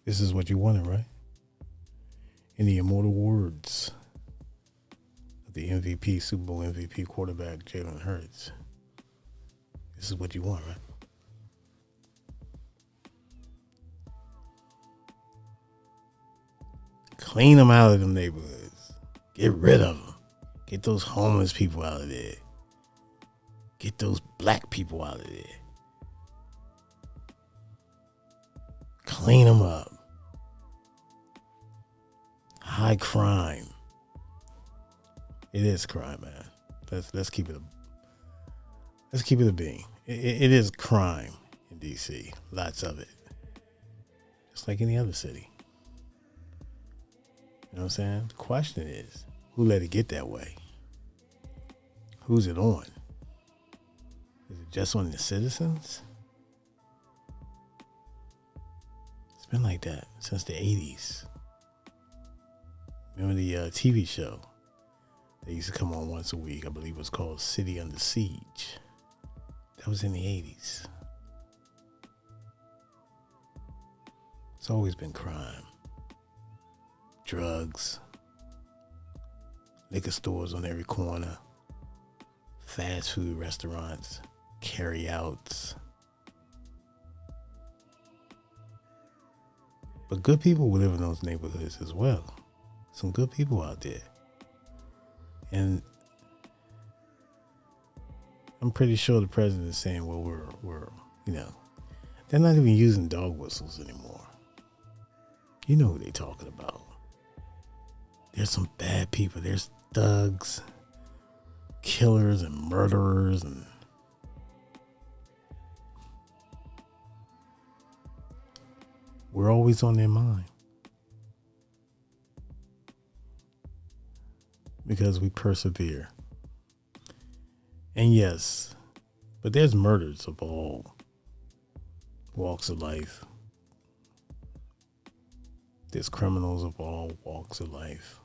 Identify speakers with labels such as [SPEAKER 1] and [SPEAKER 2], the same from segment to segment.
[SPEAKER 1] This is what you wanted, right? In the immortal words of the MVP, Super Bowl MVP quarterback Jalen Hurts, this is what you want, right? Clean them out of them neighborhoods. Get rid of them. Get those homeless people out of there. Get those black people out of there. Clean them up. High crime. It is crime, man. Let's keep it a bean. It is crime in DC. Lots of it. Just like any other city. You know what I'm saying? The question is, who let it get that way? Who's it on? Is it just on the citizens? It's been like that since the 80s. Remember the TV show that used to come on once a week? I believe it was called City Under Siege. That was in the 80s. It's always been crime. Drugs. Liquor stores on every corner. Fast food restaurants. Carry-outs. But good people will live in those neighborhoods as well. Some good people out there. And I'm pretty sure the president is saying, well, we're they're not even using dog whistles anymore. You know who they're talking about. There's some bad people. There's thugs, killers, and murderers, and we're always on their mind. Because we persevere. And yes, but there's murders of all walks of life. There's criminals of all walks of life.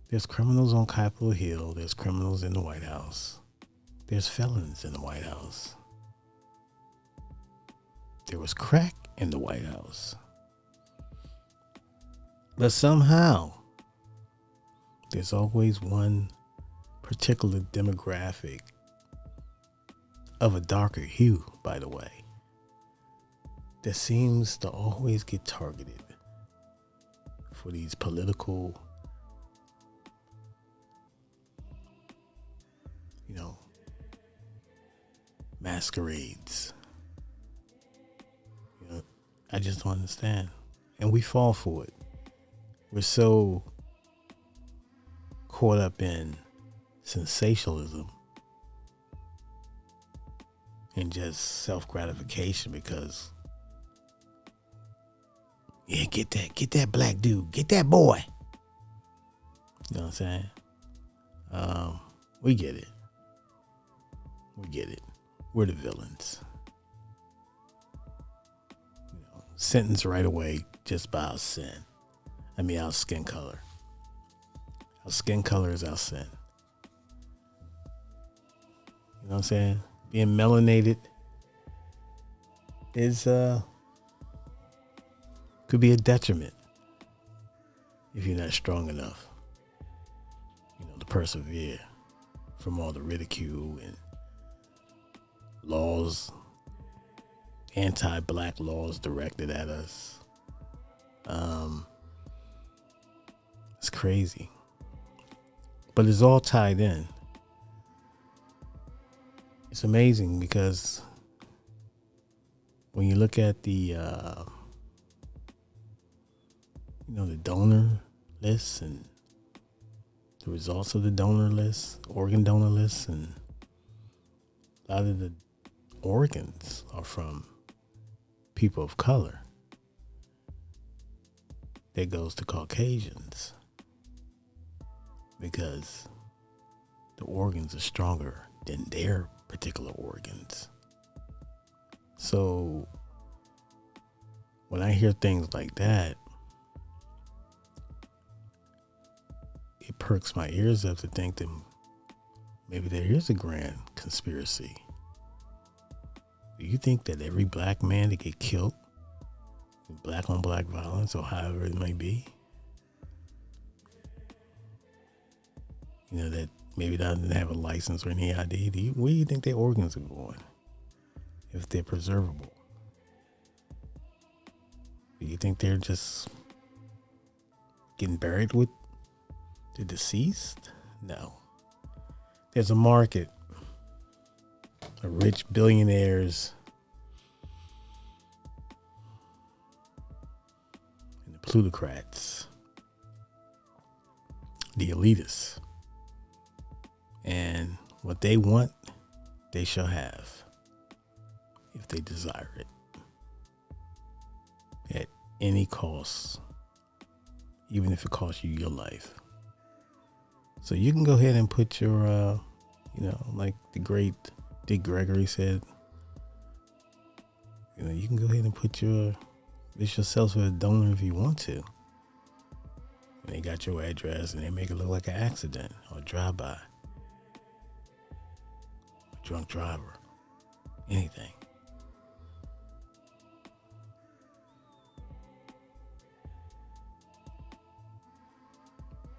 [SPEAKER 1] There's criminals on Capitol Hill. There's criminals in the White House. There's felons in the White House. There was crack in the White House. But somehow, there's always one particular demographic of a darker hue, by the way, that seems to always get targeted for these political, masquerades. I just don't understand. And we fall for it. We're so caught up in sensationalism and just self-gratification because, yeah, get that black dude, get that boy. You know what I'm saying? We get it. We're the villains. Sentenced right away just by our sin. Our skin color. Our skin color is our sin. You know what I'm saying? Being melanated is could be a detriment if you're not strong enough, to persevere from all the ridicule and laws, anti-black laws directed at us. It's crazy. But it's all tied in. It's amazing because when you look at the the donor lists and the results of the donor list, organ donor lists, and a lot of the organs are from people of color. That goes to Caucasians because the organs are stronger than their particular organs. So when I hear things like that, it perks my ears up to think that maybe there is a grand conspiracy. Do you think that every black man that get killed black on black violence, or however it may be. That maybe doesn't have a license or any ID. Where do you think their organs are going if they're preservable? Do you think they're just getting buried with the deceased? No. There's a market of rich billionaires and the plutocrats, the elitists. And what they want, they shall have if they desire it at any cost, even if it costs you your life. So you can go ahead and put your, like the great Dick Gregory said, you can go ahead and put yourself as a donor if you want to. And they got your address and they make it look like an accident or drive-by. Drunk driver, anything.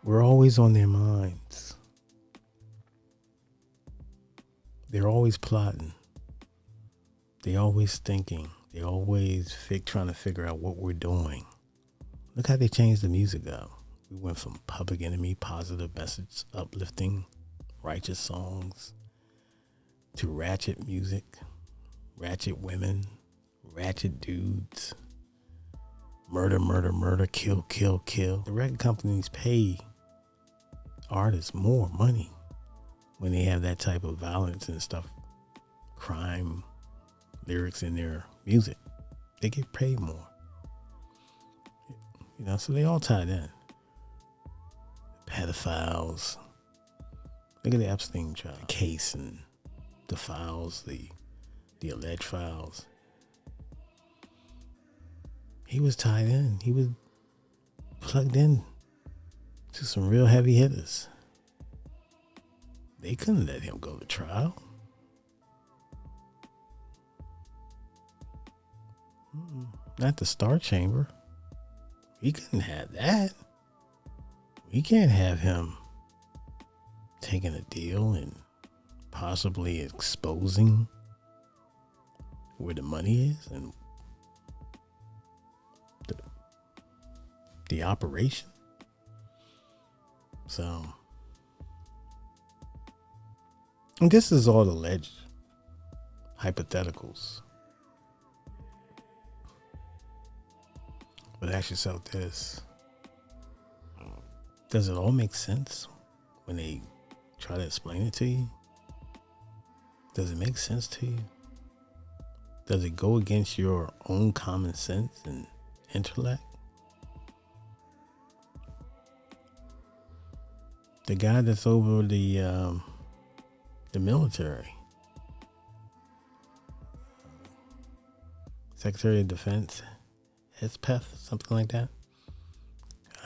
[SPEAKER 1] We're always on their minds. They're always plotting. They're always thinking. They're always trying to figure out what we're doing. Look how they changed the music up. We went from Public Enemy, positive message, uplifting, righteous songs, to ratchet music, ratchet women, ratchet dudes, murder, murder, murder, kill, kill, kill. The record companies pay artists more money when they have that type of violence and stuff, crime lyrics in their music. They get paid more. So they all tied in. Pedophiles. Look at the Epstein trial case and the files, the alleged files. He was tied in. He was plugged in to some real heavy hitters. They couldn't let him go to trial. Not the Star Chamber. We couldn't have that. We can't have him taking a deal and possibly exposing where the money is and the operation. So, and this is all alleged hypotheticals. But ask yourself this. Does it all make sense when they try to explain it to you? Does it make sense to you? Does it go against your own common sense and intellect? The guy that's over the military, Secretary of Defense, Hespeth, something like that.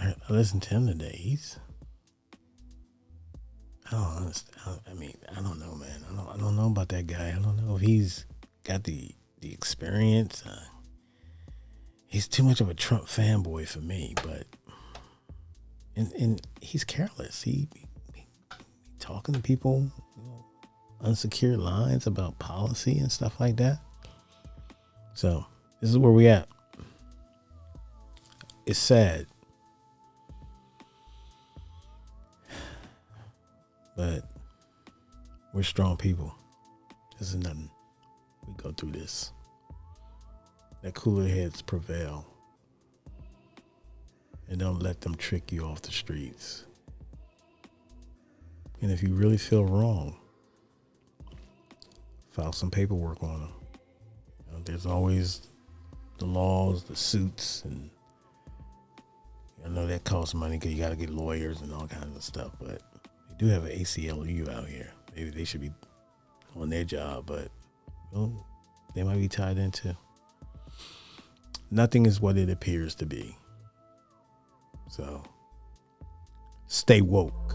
[SPEAKER 1] I listened to him today. I don't understand. I don't know, man. I don't know about that guy. I don't know if he's got the experience. He's too much of a Trump fanboy for me, but and he's careless. He talking to people, unsecured lines about policy and stuff like that. So this is where we at. It's sad. But we're strong people. This is nothing. We go through this. Let cooler heads prevail. And don't let them trick you off the streets. And if you really feel wrong, file some paperwork on them. There's always the laws, the suits, and I know that costs money because you got to get lawyers and all kinds of stuff, but do have an ACLU out here. Maybe they should be on their job, but they might be tied into. Nothing is what it appears to be. So stay woke.